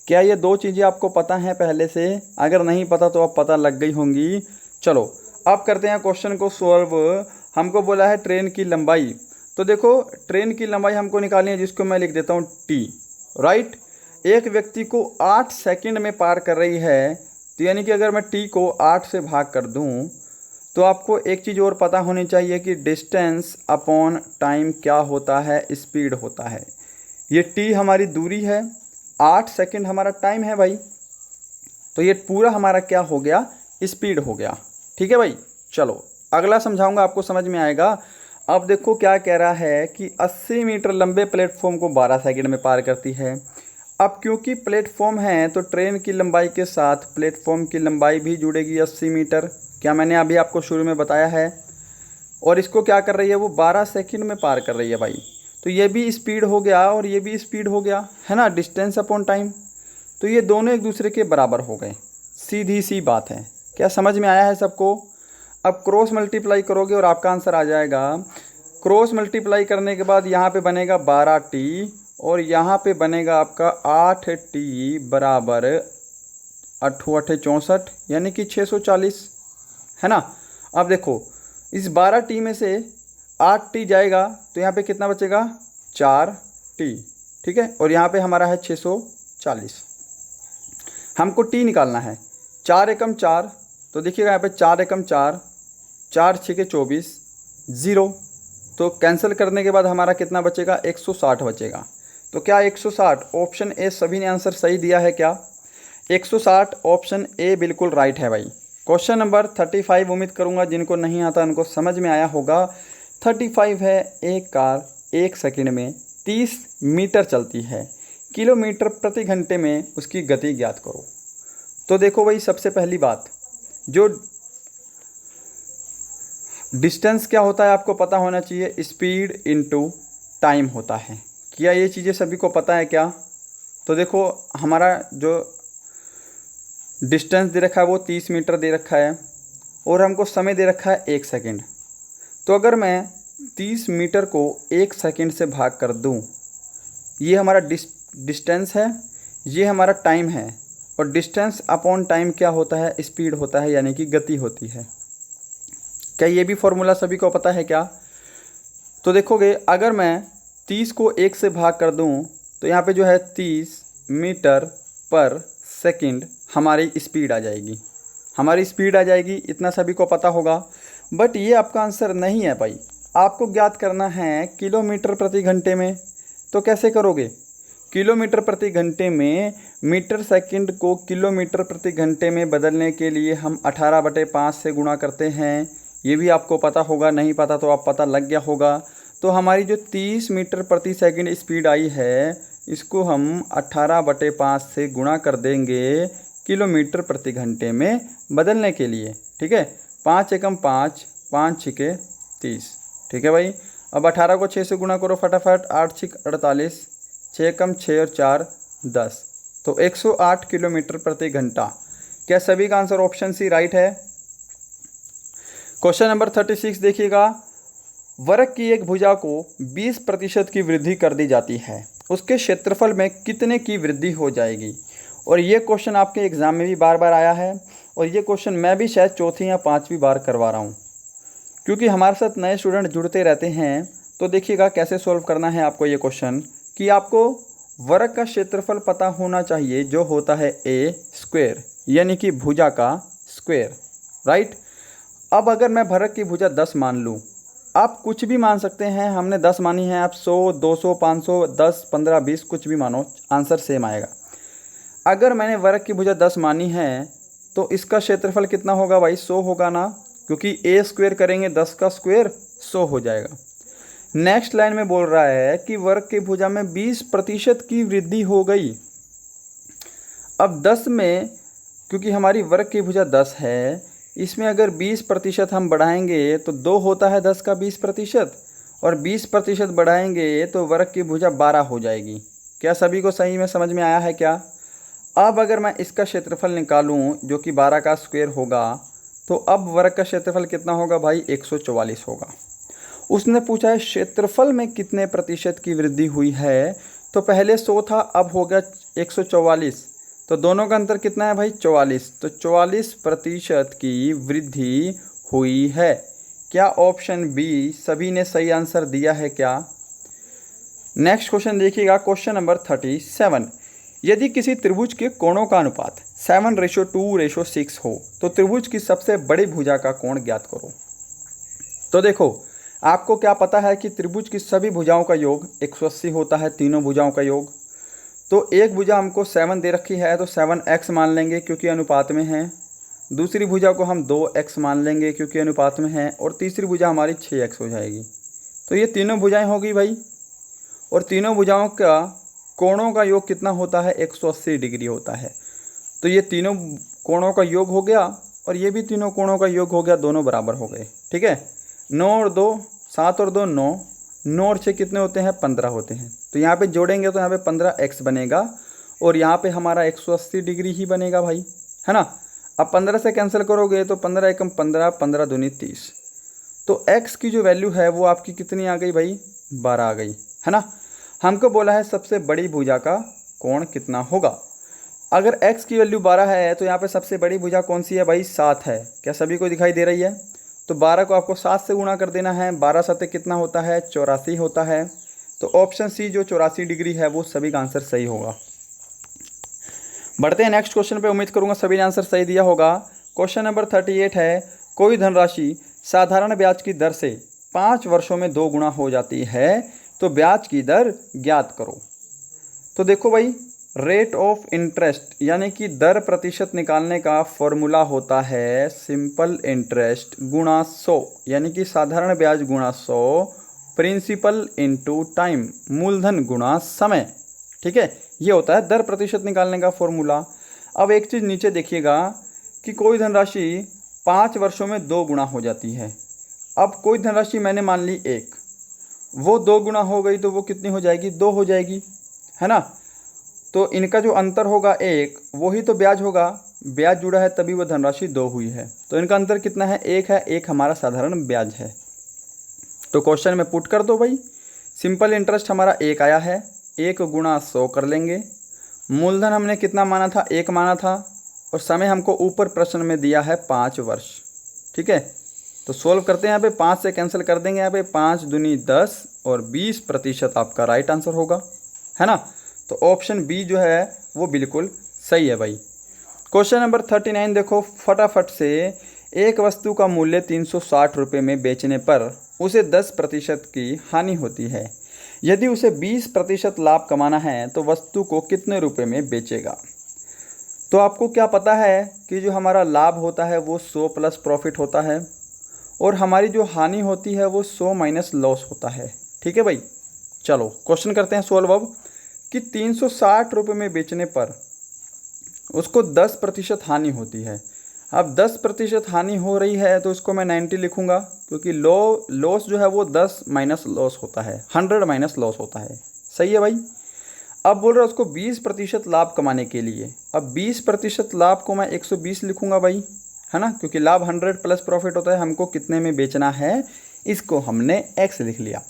क्या ये 2 चीज़ें आपको पता हैं पहले से? अगर नहीं पता तो अब पता लग गई होंगी। चलो अब करते हैं क्वेश्चन को सॉल्व। हमको बोला है ट्रेन की लंबाई, तो देखो ट्रेन की लंबाई हमको निकालनी है, जिसको मैं लिख देता हूँ T, राइट। एक व्यक्ति को 8 सेकंड में पार कर रही है, तो यानी कि अगर मैं T को 8 से भाग कर दूँ तो आपको एक चीज़ और पता होनी चाहिए कि डिस्टेंस अपॉन टाइम क्या होता है, स्पीड होता है। ये T हमारी दूरी है, 8 सेकंड हमारा टाइम है भाई, तो ये पूरा हमारा क्या हो गया, स्पीड हो गया, ठीक है भाई। चलो अगला समझाऊंगा, आपको समझ में आएगा। अब देखो क्या कह रहा है कि 80 मीटर लंबे प्लेटफॉर्म को 12 सेकंड में पार करती है। अब क्योंकि प्लेटफॉर्म है तो ट्रेन की लंबाई के साथ प्लेटफॉर्म की लंबाई भी जुड़ेगी 80 मीटर, क्या मैंने अभी आपको शुरू में बताया है। और इसको क्या कर रही है, वो 12 सेकंड में पार कर रही है भाई। तो ये भी स्पीड हो गया और ये भी स्पीड हो गया, है ना, डिस्टेंस अपॉन टाइम। तो ये दोनों एक दूसरे के बराबर हो गए, सीधी सी बात है। क्या समझ में आया है सबको। अब क्रॉस मल्टीप्लाई करोगे और आपका आंसर आ जाएगा। क्रॉस मल्टीप्लाई करने के बाद यहाँ पे बनेगा 12t और यहाँ पे बनेगा आपका 8t बराबर 8 8 64 यानी कि 640, है ना। अब देखो इस 12t में से 8t जाएगा तो यहाँ पे कितना बचेगा, 4t, ठीक है। और यहाँ पे हमारा है 640। हमको t निकालना है। 4 एकम 4, तो देखिएगा यहाँ पे 4 एकम 4, 4 6 24, 0। तो कैंसिल करने के बाद हमारा कितना बचेगा, 160 बचेगा। तो क्या 160, ऑप्शन ए सभी ने आंसर सही दिया है क्या। 160 ऑप्शन ए बिल्कुल राइट है भाई। क्वेश्चन नंबर 35 उम्मीद करूंगा जिनको नहीं आता उनको समझ में आया होगा। 35 है, एक कार 1 सेकंड में 30 मीटर चलती है, किलोमीटर प्रति घंटे में उसकी गति ज्ञात करो। तो देखो भाई, सबसे पहली बात, जो डिस्टेंस क्या होता है आपको पता होना चाहिए, स्पीड इनटू टाइम होता है। क्या ये चीज़ें सभी को पता है क्या। तो देखो हमारा जो डिस्टेंस दे रखा है वो 30 मीटर दे रखा है और हमको समय दे रखा है 1 सेकंड। तो अगर मैं 30 मीटर को 1 सेकंड से भाग कर दूं, ये हमारा डिस्टेंस है, ये हमारा टाइम है। और डिस्टेंस अपॉन टाइम क्या होता है, स्पीड होता है, यानी कि गति होती है। क्या ये भी फॉर्मूला सभी को पता है क्या। तो देखोगे अगर मैं 30 को 1 से भाग कर दूं तो यहाँ पे जो है 30 मीटर पर सेकंड हमारी स्पीड आ जाएगी, हमारी स्पीड आ जाएगी, इतना सभी को पता होगा। बट ये आपका आंसर नहीं है भाई, आपको ज्ञात करना है किलोमीटर प्रति घंटे में। तो कैसे करोगे, किलोमीटर प्रति घंटे में मीटर सेकंड को किलोमीटर प्रति घंटे में बदलने के लिए हम 18/5 से गुणा करते हैं। ये भी आपको पता होगा, नहीं पता तो आप पता लग गया होगा। तो हमारी जो 30 मीटर प्रति सेकंड स्पीड आई है, इसको हम 18/5 से गुणा कर देंगे किलोमीटर प्रति घंटे में बदलने के लिए, ठीक है। 5 एकम 5, 5 6 30, ठीक है भाई। अब 18 को 6 से गुणा करो फटाफट, 8 6 48, 6 एकम 6 और 4 10, तो 108 किलोमीटर प्रति घंटा। क्या सभी का आंसर ऑप्शन सी राइट है। क्वेश्चन नंबर 36 देखिएगा। वृक्क की एक भुजा को 20% की वृद्धि कर दी जाती है, उसके क्षेत्रफल में कितने की वृद्धि हो जाएगी। और ये क्वेश्चन आपके एग्ज़ाम में भी बार बार आया है और ये क्वेश्चन मैं भी शायद चौथी या 5वीं बार करवा रहा हूँ, क्योंकि हमारे साथ नए स्टूडेंट जुड़ते रहते हैं। तो देखिएगा कैसे सॉल्व करना है आपको ये क्वेश्चन, कि आपको वृक्क का क्षेत्रफल पता होना चाहिए जो होता है ए स्क्वायर, यानी कि भुजा का स्क्वायर, राइट। अब अगर मैं वृक्क की भुजा 10 मान लूँ, आप कुछ भी मान सकते हैं, हमने 10 मानी है, आप 100 200 500 10 15 20 कुछ भी मानो, आंसर सेम आएगा। अगर मैंने वृक्क की भुजा 10 मानी है तो इसका क्षेत्रफल कितना होगा भाई, 100 होगा ना, क्योंकि ए स्क्वायर करेंगे 10 का स्क्वायर 100 हो जाएगा। नेक्स्ट लाइन में बोल रहा है कि वृक्क की भुजा में 20% की वृद्धि हो गई। अब 10 में, क्योंकि हमारी वृक्क की भुजा 10 है, इसमें अगर 20% हम बढ़ाएंगे तो 2 होता है 10 का 20%, और 20% बढ़ाएंगे तो वृक्क की भुजा 12 हो जाएगी। क्या सभी को सही में समझ में आया है क्या। अब अगर मैं इसका क्षेत्रफल निकालूं जो कि 12 का स्क्वायर होगा, तो अब वृक्क का क्षेत्रफल कितना होगा भाई, 144 होगा। उसने पूछा है क्षेत्रफल में कितने प्रतिशत की वृद्धि हुई है, तो पहले 100 था, अब हो गया 144, तो दोनों का अंतर कितना है भाई, 44। तो 44% की वृद्धि हुई है। क्या ऑप्शन बी सभी ने सही आंसर दिया है क्या। नेक्स्ट क्वेश्चन देखिएगा, क्वेश्चन नंबर 37। यदि किसी त्रिभुज के कोणों का अनुपात 7:2:6 हो तो त्रिभुज की सबसे बड़ी भुजा का कोण ज्ञात करो। तो देखो आपको क्या पता है कि त्रिभुज की सभी भुजाओं का योग 180 होता है, तीनों भुजाओं का योग। तो एक भुजा हमको 7 दे रखी है तो 7x मान लेंगे क्योंकि अनुपात में है। दूसरी भुजा को हम 2x मान लेंगे क्योंकि अनुपात में है, और तीसरी भुजा हमारी 6x हो जाएगी। तो ये तीनों भुजाएं होगी भाई, और तीनों भुजाओं का कोणों का योग कितना होता है, 180 डिग्री होता है। तो ये तीनों कोणों का योग हो गया और ये भी तीनों कोणों का योग हो गया, दोनों बराबर हो गए। ठीक है, 9 और 2 7 और 2 9, 9 और 6 कितने होते हैं, 15 होते हैं। तो यहाँ पे जोड़ेंगे तो यहाँ पे 15x बनेगा और यहाँ पे हमारा 180 डिग्री ही बनेगा भाई, है ना। अब 15 से कैंसिल करोगे तो 15 एकम 15, 15 दूनी 30। तो x की जो वैल्यू है वो आपकी कितनी आ गई भाई, 12 आ गई, है ना। हमको बोला है सबसे बड़ी भुजा का कोण कितना होगा। अगर x की वैल्यू 12 है तो यहाँ पे सबसे बड़ी भुजा कौन सी है भाई, 7 है। क्या सभी को दिखाई दे रही है। तो 12 को आपको 7 से गुणा कर देना है, 12 7 कितना होता है, 84 होता है। तो ऑप्शन सी जो 84 डिग्री है वो सभी का आंसर सही होगा। बढ़ते हैं नेक्स्ट क्वेश्चन पे। उम्मीद करूंगा सभी ने आंसर सही दिया होगा। क्वेश्चन नंबर 38 है, कोई धनराशि साधारण ब्याज की दर से 5 वर्षों में 2 गुना हो जाती है तो ब्याज की दर ज्ञात करो। तो देखो भाई, रेट ऑफ इंटरेस्ट यानी कि दर प्रतिशत निकालने का फॉर्मूला होता है सिंपल इंटरेस्ट गुणा 100, यानी कि साधारण ब्याज गुणा 100, प्रिंसिपल इनटू टाइम, मूलधन गुणा समय। ठीक है, ये होता है दर प्रतिशत निकालने का फॉर्मूला। अब एक चीज़ नीचे देखिएगा कि कोई धनराशि 5 वर्षों में 2 गुना हो जाती है। अब कोई धनराशि मैंने मान ली 1, वो 2 गुना हो गई तो वो कितनी हो जाएगी, 2 हो जाएगी, है ना। तो इनका जो अंतर होगा 1, वही तो ब्याज होगा, ब्याज जुड़ा है तभी वो धनराशि 2 हुई है। तो इनका अंतर कितना है, 1 है, 1 हमारा साधारण ब्याज है। तो क्वेश्चन में पुट कर दो भाई, सिंपल इंटरेस्ट हमारा 1 आया है, 1 गुणा 100 कर लेंगे। मूलधन हमने कितना माना था, 1 माना था, और समय हमको ऊपर प्रश्न में दिया है 5 वर्ष। ठीक है, तो सोल्व करते हैं। यहाँ पे 5 से कैंसिल कर देंगे, यहाँ पे 5 दूनी 10 और 20% आपका राइट आंसर होगा, है ना। तो ऑप्शन बी जो है वो बिल्कुल सही है भाई। क्वेश्चन नंबर 39 देखो फटाफट से। एक वस्तु का मूल्य 360 रुपये में बेचने पर उसे 10% की हानि होती है। यदि उसे 20% लाभ कमाना है तो वस्तु को कितने रुपए में बेचेगा। तो आपको क्या पता है कि जो हमारा लाभ होता है वो 100 प्लस प्रॉफिट होता है और हमारी जो हानि होती है वो 100 माइनस लॉस होता है। ठीक है भाई, चलो क्वेश्चन करते हैं सोल्व अब कि 360 रुपये में बेचने पर उसको 10% हानि होती है। अब 10% हानि हो रही है तो इसको मैं 90 लिखूंगा, क्योंकि लॉस जो है वो 10 माइनस लॉस होता है, 100 माइनस लॉस होता है। सही है भाई। अब बोल रहा है उसको 20% लाभ कमाने के लिए। अब 20% लाभ को मैं 120 लिखूंगा भाई, है ना, क्योंकि लाभ 100 प्लस प्रॉफिट होता है। हमको कितने में बेचना है, इसको हमने x लिख लिया।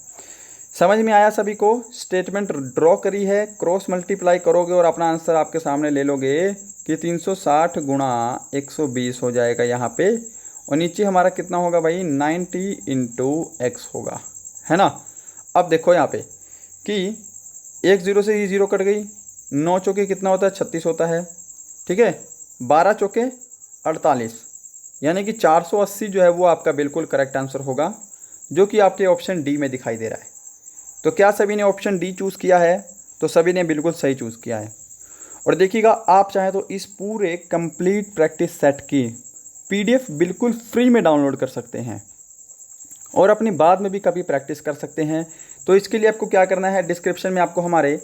समझ में आया सभी को। स्टेटमेंट ड्रॉ करी है, क्रॉस मल्टीप्लाई करोगे और अपना आंसर आपके सामने ले लोगे कि 360 गुणा 120 हो जाएगा यहाँ पे, और नीचे हमारा कितना होगा भाई, 90 इंटू एक्स होगा, है ना। अब देखो यहाँ पे कि 1 0 से ही 0 कट गई, 9 चौके कितना होता है, 36 होता है। ठीक है, 12 चौके 48, यानी कि 480 जो है वो आपका बिल्कुल करेक्ट आंसर होगा, जो कि आपके ऑप्शन डी में दिखाई दे रहा है। तो क्या सभी ने ऑप्शन डी चूज़ किया है, तो सभी ने बिल्कुल सही चूज़ किया है। और देखिएगा, आप चाहें तो इस पूरे कंप्लीट प्रैक्टिस सेट की पीडीएफ बिल्कुल फ्री में डाउनलोड कर सकते हैं और अपनी बाद में भी कभी प्रैक्टिस कर सकते हैं। तो इसके लिए आपको क्या करना है, डिस्क्रिप्शन में आपको हमारे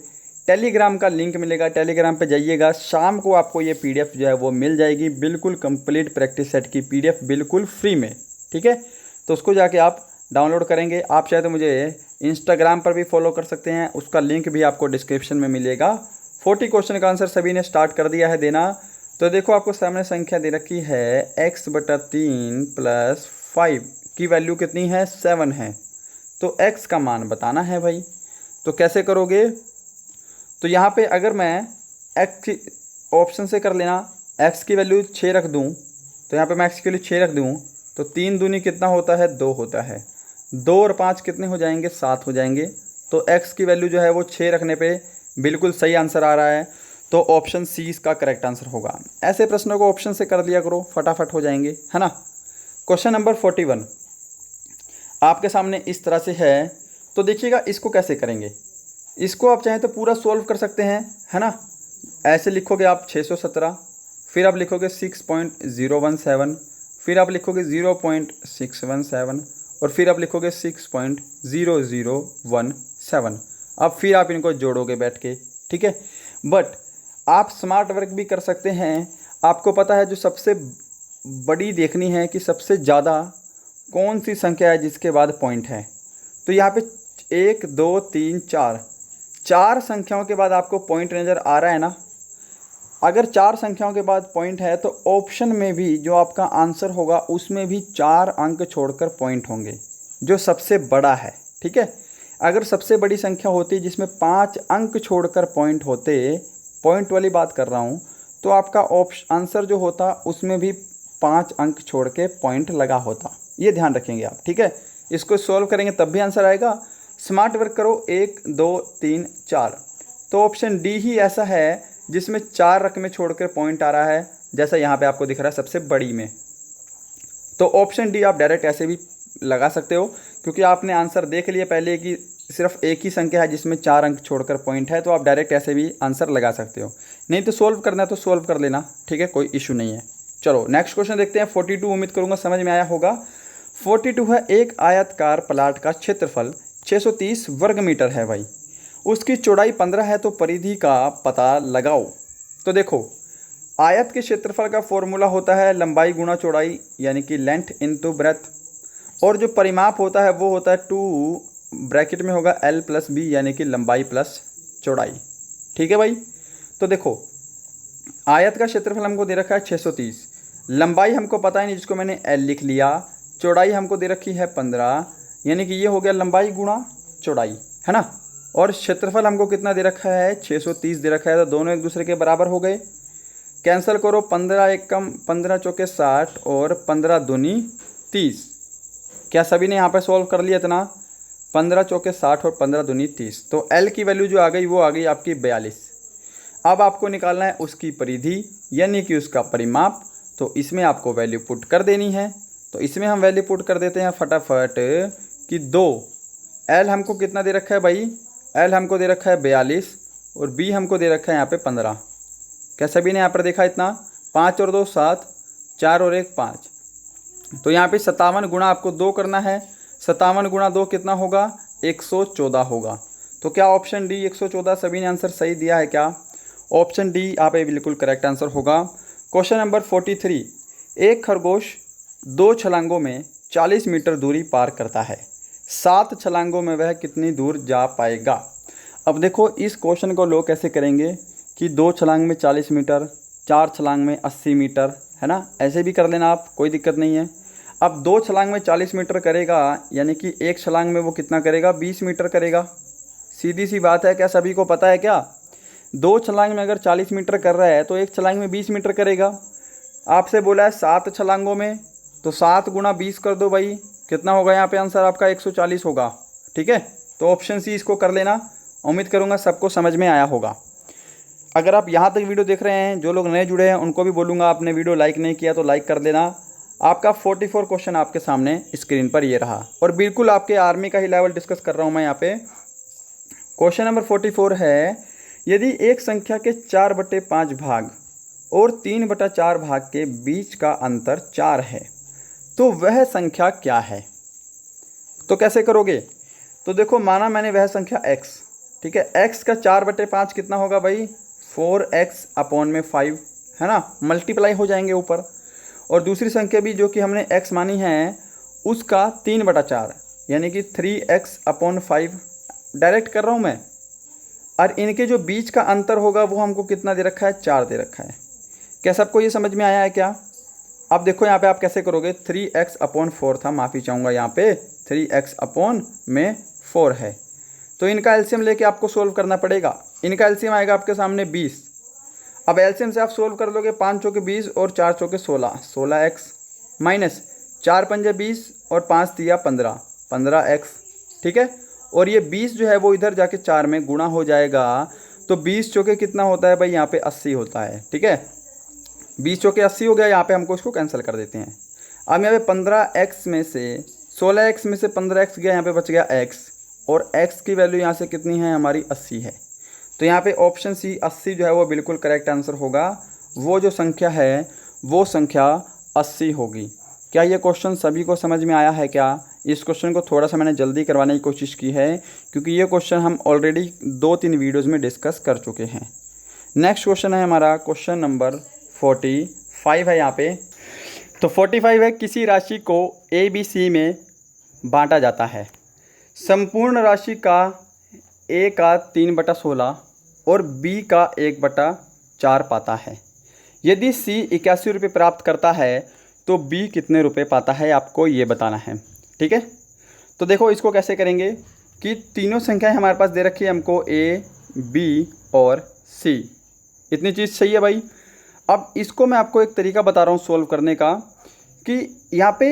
टेलीग्राम का लिंक मिलेगा, टेलीग्राम पे जाइएगा, शाम को आपको ये पीडीएफ जो है वो मिल जाएगी, बिल्कुल कंप्लीट प्रैक्टिस सेट की पीडीएफ बिल्कुल फ्री में। ठीक है, तो उसको जाके आप डाउनलोड करेंगे। आप चाहे तो मुझे इंस्टाग्राम पर भी फॉलो कर सकते हैं, उसका लिंक भी आपको डिस्क्रिप्शन में मिलेगा। 40 क्वेश्चन का आंसर सभी ने स्टार्ट कर दिया है देना। तो देखो आपको सामने संख्या दे रखी है x/3 + 5 की वैल्यू कितनी है, 7 है। तो x का मान बताना है भाई। तो कैसे करोगे, तो यहाँ पे अगर मैं x ऑप्शन से कर लेना, x की वैल्यू 6 रख दूँ, तो यहाँ पे मैं x के लिए 6 रख दूँ तो 3 दूनी कितना होता है, 2 होता है। 2 और 5 कितने हो जाएंगे, 7 हो जाएंगे। तो x की वैल्यू जो है वो 6 रखने पे बिल्कुल सही आंसर आ रहा है। तो ऑप्शन सी इसका करेक्ट आंसर होगा। ऐसे प्रश्नों को ऑप्शन से कर लिया करो, फटाफट हो जाएंगे, है ना। क्वेश्चन नंबर 41 आपके सामने इस तरह से है। तो देखिएगा इसको कैसे करेंगे। इसको आप चाहें तो पूरा सोल्व कर सकते हैं, है ना। ऐसे लिखोगे आप 617, फिर आप लिखोगे 6.017, फिर आप लिखोगे 0.617 और फिर आप लिखोगे 6.0017। अब फिर आप इनको जोड़ोगे बैठ के, ठीक है। बट आप स्मार्ट वर्क भी कर सकते हैं। आपको पता है जो सबसे बड़ी देखनी है कि सबसे ज़्यादा कौन सी संख्या है जिसके बाद पॉइंट है। तो यहाँ पे 1 2 3 4 4 संख्याओं के बाद आपको पॉइंट नज़र आ रहा है ना। अगर 4 संख्याओं के बाद पॉइंट है तो ऑप्शन में भी जो आपका आंसर होगा उसमें भी 4 अंक छोड़कर पॉइंट होंगे, जो सबसे बड़ा है। ठीक है। अगर सबसे बड़ी संख्या होती जिसमें 5 अंक छोड़कर पॉइंट होते, पॉइंट वाली बात कर रहा हूँ, तो आपका आंसर जो होता उसमें भी 5 अंक छोड़ के पॉइंट लगा होता। ये ध्यान रखेंगे आप। ठीक है। इसको सॉल्व करेंगे तब भी आंसर आएगा। स्मार्ट वर्क करो। 1 2 3 4, तो ऑप्शन डी ही ऐसा है जिसमें 4 रकमें छोड़कर पॉइंट आ रहा है, जैसा यहाँ पे आपको दिख रहा है सबसे बड़ी में। तो ऑप्शन डी आप डायरेक्ट ऐसे भी लगा सकते हो, क्योंकि आपने आंसर देख लिया पहले कि सिर्फ एक ही संख्या है जिसमें 4 अंक छोड़कर पॉइंट है, तो आप डायरेक्ट ऐसे भी आंसर लगा सकते हो। नहीं तो सोल्व करना है तो सोल्व कर लेना। ठीक है, कोई इशू नहीं है। चलो नेक्स्ट क्वेश्चन देखते हैं। 42 उम्मीद करूँगा समझ में आया होगा। 42 है, एक आयताकार प्लाट का क्षेत्रफल 630 वर्ग मीटर है भाई, उसकी चौड़ाई 15 है, तो परिधि का पता लगाओ। तो देखो, आयत के क्षेत्रफल का फॉर्मूला होता है लंबाई गुणा चौड़ाई, यानी कि लेंथ इनटू ब्रेथ, और जो परिमाप होता है वो होता है 2 ब्रैकेट में होगा L + B, यानी कि लंबाई प्लस चौड़ाई। ठीक है भाई। तो देखो, आयत का क्षेत्रफल हमको दे रखा है 630, लंबाई हमको पता ही नहीं जिसको मैंने L लिख लिया, चौड़ाई हमको दे रखी है 15, यानी कि ये हो गया लंबाई गुणा चौड़ाई, है ना। और क्षेत्रफल हमको कितना दे रखा है, 630 दे रखा है, तो दोनों एक दूसरे के बराबर हो गए। कैंसिल करो, 15 एक कम 15 चौके 60 और 15 दूनी 30। क्या सभी ने यहाँ पर सॉल्व कर लिया इतना? 15 चौके 60 और 15 दूनी 30। तो L की वैल्यू जो आ गई वो आ गई आपकी 42। अब आपको निकालना है उसकी परिधि, यानी कि उसका परिमाप। तो इसमें आपको वैल्यू पुट कर देनी है। तो इसमें हम वैल्यू पुट कर देते हैं फटाफट कि 2, L हमको कितना दे रखा है भाई, L हमको दे रखा है 42 और B हमको दे रखा है यहाँ पे 15। क्या सभी ने यहाँ पर देखा इतना? 5 और 2 7, 4 और 1 5। तो यहाँ पे 57 गुणा आपको 2 करना है। 57 गुणा 2 कितना होगा? 114 होगा। तो क्या ऑप्शन डी 114 सभी ने आंसर सही दिया है क्या? ऑप्शन डी आप ये बिल्कुल करेक्ट आंसर होगा। क्वेश्चन नंबर 43, एक खरगोश 2 छलांगों में 40 मीटर दूरी पार करता है, 7 छलांगों में वह कितनी दूर जा पाएगा? अब देखो, इस क्वेश्चन को लोग कैसे करेंगे कि 2 छलांग में 40 मीटर, 4 छलांग में 80 मीटर, है ना। ऐसे भी कर लेना आप, कोई दिक्कत नहीं है। अब 2 छलांग में 40 मीटर करेगा, यानी कि एक छलांग में वो कितना करेगा? 20 मीटर करेगा। सीधी सी बात है। क्या सभी को पता है क्या? 2 छलांग में अगर 40 मीटर कर रहा है तो एक छलांग में 20 मीटर करेगा। आपसे बोला है 7 छलांगों में, तो 7 गुणा 20 कर दो भाई, कितना होगा यहाँ पे आंसर आपका? 140 होगा। ठीक है। तो ऑप्शन सी इसको कर लेना। उम्मीद करूँगा सबको समझ में आया होगा। अगर आप यहाँ तक वीडियो देख रहे हैं, जो लोग नए जुड़े हैं उनको भी बोलूँगा, आपने वीडियो लाइक नहीं किया तो लाइक कर देना। आपका 44 क्वेश्चन आपके सामने स्क्रीन पर ये रहा, और बिल्कुल आपके आर्मी का ही लेवल डिस्कस कर रहा हूँ मैं यहाँ पे। क्वेश्चन नंबर 44 है, यदि एक संख्या के 4/5 भाग और 3/4 भाग के बीच का अंतर 4 है, तो वह संख्या क्या है? तो कैसे करोगे? तो देखो, माना मैंने वह संख्या x, ठीक है, x का 4/5 कितना होगा भाई? 4x/5, है ना। मल्टीप्लाई हो जाएंगे ऊपर। और दूसरी संख्या भी जो कि हमने x मानी है, उसका 3/4, यानी कि 3x/5 डायरेक्ट कर रहा हूँ मैं। और इनके जो बीच का अंतर होगा वो हमको कितना दे रखा है? 4 दे रखा है। क्या सबको ये समझ में आया है क्या? अब देखो यहाँ पे आप कैसे करोगे। 3x/4 था, माफ़ी चाहूँगा, यहाँ पे 3x/4 है। तो इनका एलसीएम लेके आपको सोल्व करना पड़ेगा। इनका एलसीएम आएगा आपके सामने 20। अब एलसीएम से आप सोल्व कर लोगे, 5 चौके 20 और 4 चौके 16, 16x माइनस 4 पंजे 20 और 5 दिया 15, 15x। ठीक है। और ये 20 जो है वो इधर जाके 4 में गुणा हो जाएगा। तो 20 चौके कितना होता है भाई? यहाँ पे 80 होता है। ठीक है, 20 चौके 80 हो गया। यहाँ पे हमको इसको कैंसिल कर देते हैं। अब यहाँ पे 15x में से 16x में से 15x गया, यहाँ पे बच गया x, और x की वैल्यू यहाँ से कितनी है हमारी? 80 है। तो यहाँ पे ऑप्शन सी 80 जो है वो बिल्कुल करेक्ट आंसर होगा। वो जो संख्या है वो संख्या 80 होगी। क्या ये क्वेश्चन सभी को समझ में आया है क्या? इस क्वेश्चन को थोड़ा सा मैंने जल्दी करवाने की कोशिश की है क्योंकि ये क्वेश्चन हम ऑलरेडी 2-3 वीडियोज़ में डिस्कस कर चुके हैं। नेक्स्ट क्वेश्चन है हमारा क्वेश्चन नंबर 45 है यहाँ पे। तो 45 है, किसी राशि को ए बी सी में बांटा जाता है। संपूर्ण राशि का ए का 3/16 और बी का 1/4 पाता है। यदि सी 81 रुपये प्राप्त करता है तो बी कितने रुपए पाता है, आपको ये बताना है। ठीक है, तो देखो इसको कैसे करेंगे कि तीनों संख्याएं हमारे पास दे रखी है हमको, ए बी और सी। इतनी चीज़ सही है भाई। अब इसको मैं आपको एक तरीका बता रहा हूँ सोल्व करने का कि यहाँ पे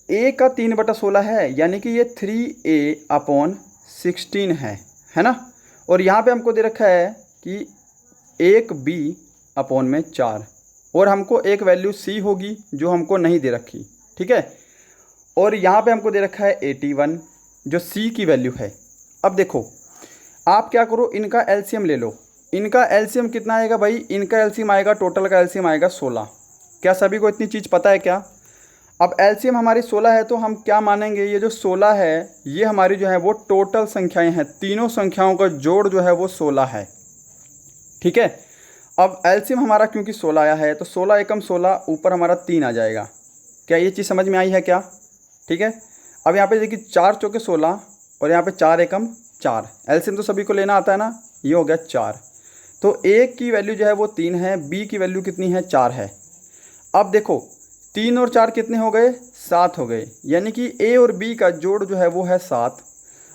ए का 3/16 है, यानी कि ये 3a/16 है ना। और यहाँ पे हमको दे रखा है कि 1b/4 और हमको एक वैल्यू सी होगी जो हमको नहीं दे रखी। ठीक है, और यहाँ पे हमको दे रखा है 81 जो सी की वैल्यू है। अब देखो आप क्या करो, इनका एलसीएम ले लो। इनका एलसीएम कितना आएगा भाई? इनका एलसीएम आएगा, टोटल का एलसीएम आएगा 16। क्या सभी को इतनी चीज़ पता है क्या? अब एलसीएम हमारी 16 है तो हम क्या मानेंगे, ये जो 16 है ये हमारी जो है वो टोटल संख्याएं हैं, तीनों संख्याओं का जोड़ जो है वो 16 है। ठीक है, अब एलसीएम हमारा क्योंकि 16 आया है तो 16 एकम 16 ऊपर हमारा 3 आ जाएगा। क्या ये चीज़ समझ में आई है क्या? ठीक है, अब यहाँ पे देखिए 4 चौके 16 और यहाँ पे 4 एकम 4, एलसीएम तो सभी को लेना आता है ना, ये हो गया 4। तो ए की वैल्यू जो है वो 3 है, बी की वैल्यू कितनी है? 4 है। अब देखो 3 और 4 कितने हो गए? 7 हो गए, यानी कि ए और बी का जोड़ जो है वो है 7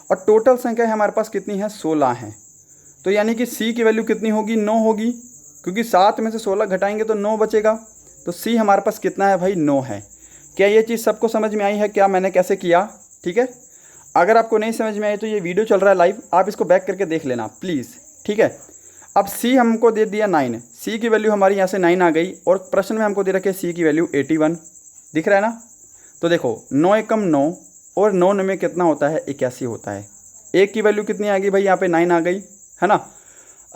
और टोटल संख्या हमारे पास कितनी है? 16 है। तो यानी कि सी की वैल्यू कितनी होगी? 9 होगी, क्योंकि 7 में से 16 घटाएंगे तो 9 बचेगा। तो सी हमारे पास कितना है भाई? 9 है। क्या ये चीज़ सबको समझ में आई है क्या मैंने कैसे किया? ठीक है, अगर आपको नहीं समझ में आई तो ये वीडियो चल रहा है लाइव, आप इसको बैक करके देख लेना प्लीज़। ठीक है, अब सी हमको दे दिया 9, सी की वैल्यू हमारी यहाँ से 9 आ गई और प्रश्न में हमको दे रखे सी की वैल्यू 81, दिख रहा है ना। तो देखो 9 एकम 9 और 9 में कितना होता है? 81 होता है। एक की वैल्यू कितनी आ गई भाई? यहाँ पे 9 आ गई है ना।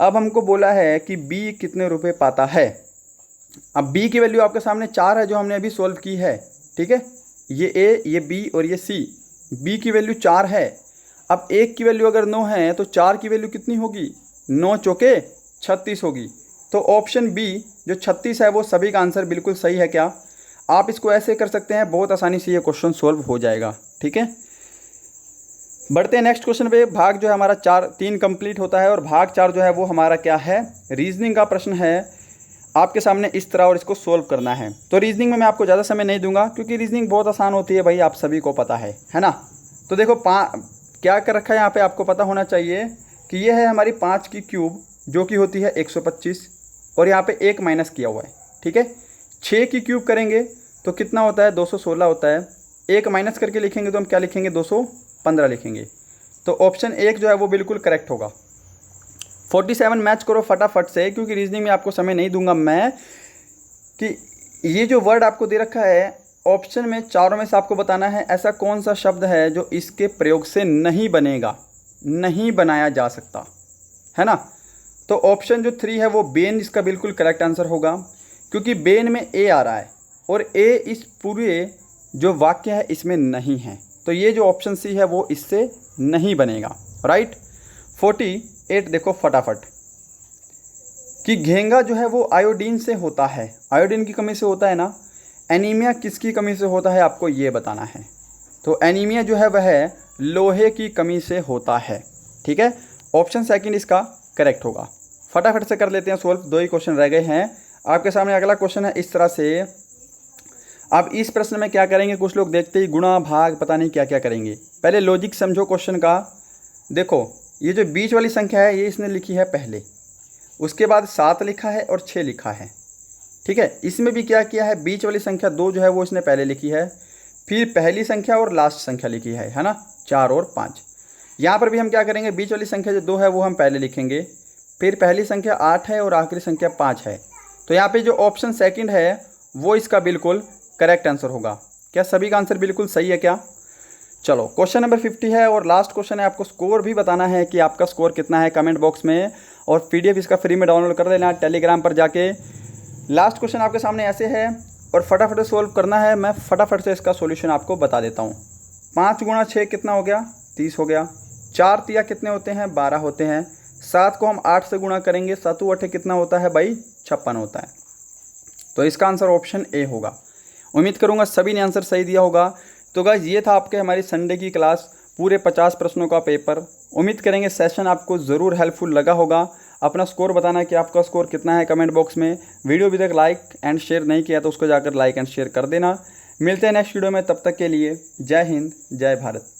अब हमको बोला है कि बी कितने रुपए पाता है। अब बी की वैल्यू आपके सामने 4 है जो हमने अभी सोल्व की है। ठीक है, ये ए, ये बी और ये सी। बी की वैल्यू 4 है। अब एक की वैल्यू अगर 9 है तो 4 की वैल्यू कितनी होगी? 9 चौके 36 होगी। तो ऑप्शन बी जो 36 है वो सभी का आंसर बिल्कुल सही है। क्या आप इसको ऐसे कर सकते हैं? बहुत आसानी से ये क्वेश्चन सोल्व हो जाएगा। ठीक है, बढ़ते हैं नेक्स्ट क्वेश्चन पे। भाग जो है हमारा 3 कंप्लीट होता है और भाग 4 जो है वो हमारा क्या है? रीजनिंग का प्रश्न है आपके सामने इस तरह, और इसको सोल्व करना है। तो रीजनिंग में मैं आपको ज़्यादा समय नहीं दूंगा क्योंकि रीजनिंग बहुत आसान होती है भाई, आप सभी को पता है ना। तो देखो क्या कर रखा है यहाँ पे, आपको पता होना चाहिए कि ये है हमारी 5 की क्यूब जो कि होती है 125 और यहाँ पे 1 माइनस किया हुआ है। ठीक है, 6 की क्यूब करेंगे तो कितना होता है? 216 होता है। 1 माइनस करके लिखेंगे तो हम क्या लिखेंगे? 215 लिखेंगे। तो ऑप्शन 1 जो है वो बिल्कुल करेक्ट होगा। 47 मैच करो फटाफट से, क्योंकि रीजनिंग में आपको समय नहीं दूंगा मैं, कि ये जो वर्ड आपको दे रखा है ऑप्शन में, चारों में से आपको बताना है ऐसा कौन सा शब्द है जो इसके प्रयोग से नहीं बनेगा, नहीं बनाया जा सकता, है ना। तो ऑप्शन जो 3 है वो बेन इसका बिल्कुल करेक्ट आंसर होगा, क्योंकि बेन में ए आ रहा है और ए इस पूरे जो वाक्य है इसमें नहीं है। तो ये जो ऑप्शन सी है वो इससे नहीं बनेगा। राइट। 48 देखो फटाफट, कि घेंगा जो है वो आयोडीन से होता है, आयोडीन की कमी से होता है ना। एनीमिया किसकी कमी से होता है, आपको ये बताना है। तो एनीमिया जो है वह लोहे की कमी से होता है। ठीक है, ऑप्शन सेकंड इसका करेक्ट होगा। फटाफट से कर लेते हैं सोल्व, 2 ही क्वेश्चन रह गए हैं आपके सामने। अगला क्वेश्चन है इस तरह से, अब इस प्रश्न में क्या करेंगे, कुछ लोग देखते ही गुणा भाग पता नहीं क्या क्या करेंगे। पहले लॉजिक समझो क्वेश्चन का। देखो ये जो बीच वाली संख्या है ये इसने लिखी है पहले, उसके बाद 7 लिखा है और 6 लिखा है। ठीक है, इसमें भी क्या किया है, बीच वाली संख्या 2 जो है वो इसने पहले लिखी है, फिर पहली संख्या और लास्ट संख्या लिखी है ना, 4 और 5। यहाँ पर भी हम क्या करेंगे, बीच वाली संख्या जो 2 है वो हम पहले लिखेंगे, फिर पहली संख्या 8 है और आखिरी संख्या 5 है। तो यहाँ पे जो ऑप्शन सेकंड है वो इसका बिल्कुल करेक्ट आंसर होगा। क्या सभी का आंसर बिल्कुल सही है क्या? चलो क्वेश्चन नंबर 50 है और लास्ट क्वेश्चन है। आपको स्कोर भी बताना है कि आपका स्कोर कितना है कमेंट बॉक्स में, और PDF इसका फ्री में डाउनलोड कर लेना टेलीग्राम पर जाके। लास्ट क्वेश्चन आपके सामने ऐसे है, और फटाफट से सोल्व करना है। मैं फटाफट से इसका सॉल्यूशन आपको बता देता हूँ। 5 गुणा 6 कितना हो गया? 30 हो गया। 4 तिया कितने होते हैं? 12 होते हैं। 7 को हम 8 से गुणा करेंगे, 7 8 कितना होता है भाई? 56 होता है। तो इसका आंसर ऑप्शन ए होगा। उम्मीद करूंगा सभी ने आंसर सही दिया होगा। तो गाइस ये था आपके हमारी संडे की क्लास, पूरे 50 प्रश्नों का पेपर। उम्मीद करेंगे सेशन आपको ज़रूर हेल्पफुल लगा होगा। अपना स्कोर बताना कि आपका स्कोर कितना है कमेंट बॉक्स में। वीडियो अभी तक लाइक एंड शेयर नहीं किया तो उसको जाकर लाइक एंड शेयर कर देना। मिलते हैं नेक्स्ट वीडियो में, तब तक के लिए जय हिंद जय भारत।